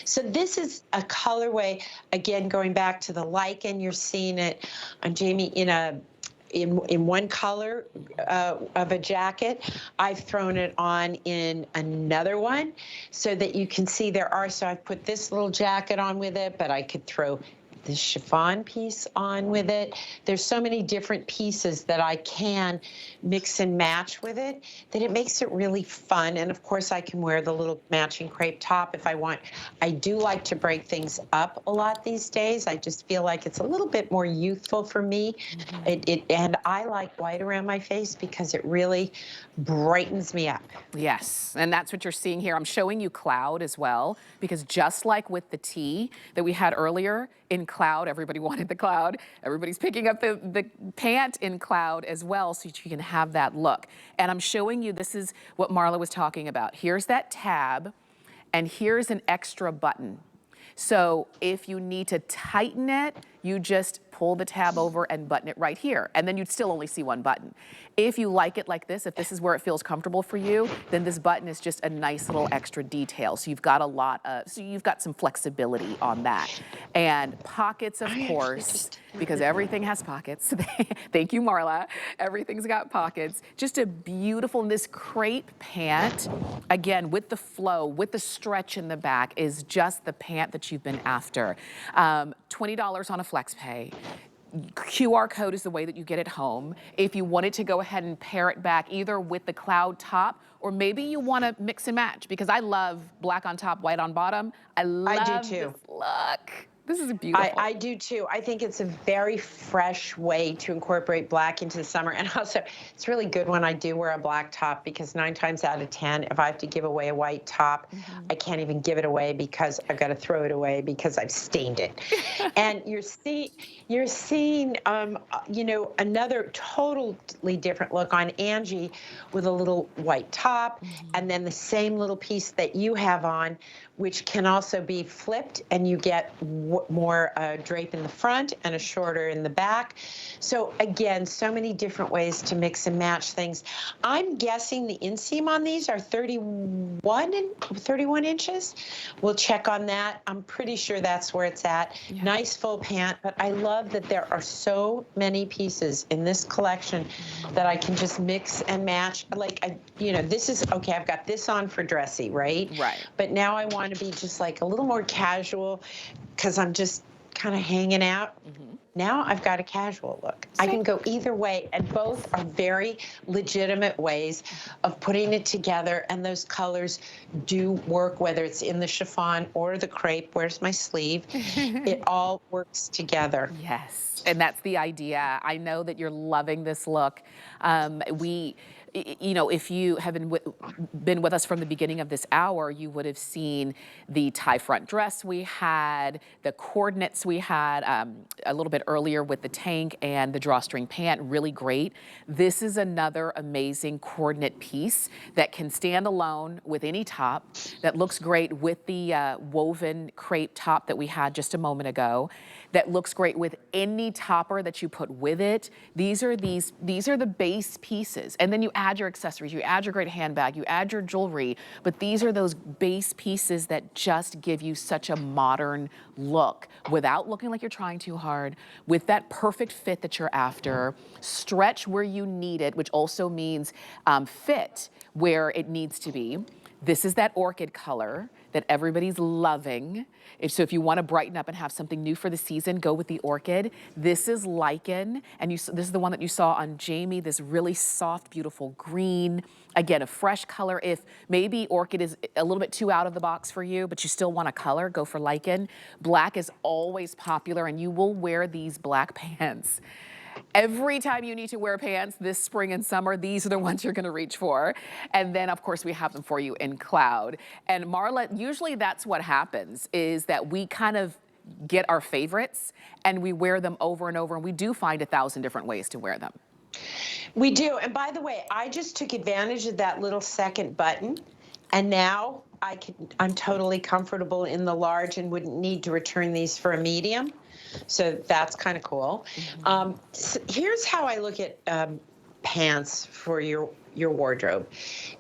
So this is a colorway, again, going back to the lichen, you're seeing it on Jamie in one color of a jacket. I've thrown it on in another one so that you can see there are, so I've put this little jacket on with it, but I could throw this chiffon piece on with it. There's so many different pieces that I can mix and match with it that it makes it really fun. And of course I can wear the little matching crepe top if I want. I do like to break things up a lot these days. I just feel like it's a little bit more youthful for me. And I like white around my face because it really brightens me up. Yes, and that's what you're seeing here. I'm showing you cloud as well, because just like with the tee that we had earlier, in cloud, everybody wanted the cloud. Everybody's picking up the pant in cloud as well, so that you can have that look. And I'm showing you, this is what Marla was talking about. Here's that tab, and here's an extra button. So if you need to tighten it, you just pull the tab over and button it right here, and then you'd still only see one button. If you like it like this, if this is where it feels comfortable for you, then this button is just a nice little extra detail. So you've got a lot of, so you've got some flexibility on that. And pockets, of course, because everything has pockets. Thank you, Marla. Everything's got pockets. Just a beautiful, this crepe pant, again, with the flow, with the stretch in the back, is just the pant that you've been after. $20 on a flex pay. QR code is the way that you get it home. If you wanted to go ahead and pair it back either with the cloud top, or maybe you want to mix and match, because I love black on top, white on bottom. I love this look. This is beautiful. I do too. I think it's a very fresh way to incorporate black into the summer. And also, it's really good when I do wear a black top, because 9 times out of 10, if I have to give away a white top, I can't even give it away because I've got to throw it away because I've stained it. And you're seeing, you know, another totally different look on Angie with a little white top, and then the same little piece that you have on, which can also be flipped, and you get more drape in the front and a shorter in the back. So again, so many different ways to mix and match things. I'm guessing the inseam on these are 31 inches. We'll check on that. I'm pretty sure that's where it's at. Yeah. Nice full pant, but I love that there are so many pieces in this collection that I can just mix and match. Like, you know, this is, okay, I've got this on for dressy, right? Right. But now I want to be just like a little more casual, because I'm just kind of hanging out. Now I've got a casual look. I can go either way, and both are very legitimate ways of putting it together, and those colors do work, whether it's in the chiffon or the crepe. Where's my sleeve? It all works together. Yes, and that's the idea. I know that you're loving this look. You know, if you have been with us from the beginning of this hour, you would have seen the tie front dress we had, the coordinates we had a little bit earlier with the tank and the drawstring pant, really great. This is another amazing coordinate piece that can stand alone with any top, that looks great with the woven crepe top that we had just a moment ago, that looks great with any topper that you put with it. These are the base pieces, and then you add your accessories, you add your great handbag, you add your jewelry, but these are those base pieces that just give you such a modern look without looking like you're trying too hard, with that perfect fit that you're after, stretch where you need it, which also means fit where it needs to be. This is that orchid color that everybody's loving. So if you want to brighten up and have something new for the season, go with the orchid. This is lichen, and this is the one that you saw on Jamie, this really soft, beautiful green. Again, a fresh color. If maybe orchid is a little bit too out of the box for you, but you still want a color, go for lichen. Black is always popular, and you will wear these black pants. Every time you need to wear pants this spring and summer, these are the ones you're going to reach for. And then, of course, we have them for you in cloud. And Marla, usually that's what happens, is that we kind of get our favorites and we wear them over and over, and we do find 1,000 different ways to wear them. We do. And by the way, I just took advantage of that little second button, and now I'm totally comfortable in the large and wouldn't need to return these for a medium. So that's kind of cool. So here's how I look at pants for your wardrobe.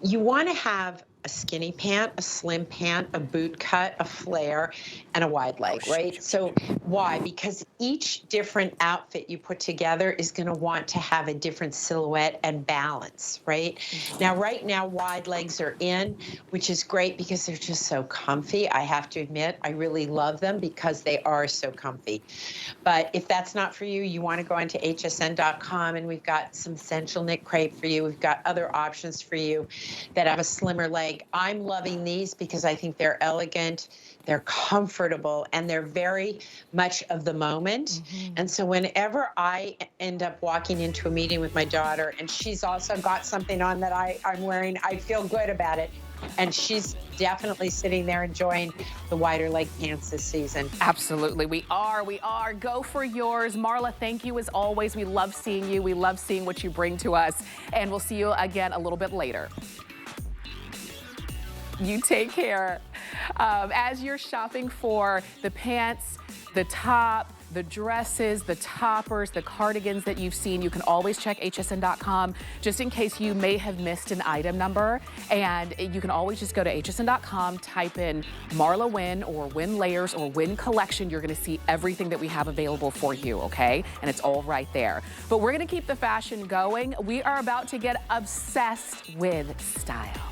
You want to have a skinny pant, a slim pant, a boot cut, a flare, and a wide leg, right? So why? Because each different outfit you put together is going to want to have a different silhouette and balance, right? Now, right now, wide legs are in, which is great because they're just so comfy. I have to admit, I really love them because they are so comfy. But if that's not for you, you want to go onto hsn.com, and we've got some essential knit crepe for you. We've got other options for you that have a slimmer leg. I'm loving these because I think they're elegant, they're comfortable, and they're very much of the moment. And so whenever I end up walking into a meeting with my daughter and she's also got something on that I'm wearing, I feel good about it. And she's definitely sitting there enjoying the wider leg pants this season. Absolutely, we are. Go for yours. Marla, thank you as always. We love seeing you. We love seeing what you bring to us. And we'll see you again a little bit later. You take care. As you're shopping for the pants, the top, the dresses, the toppers, the cardigans that you've seen, you can always check hsn.com just in case you may have missed an item number. And you can always just go to hsn.com, type in MarlaWynne or Wynne Layers or Wynne Collection. You're going to see everything that we have available for you, okay? And it's all right there. But we're going to keep the fashion going. We are about to get obsessed with style.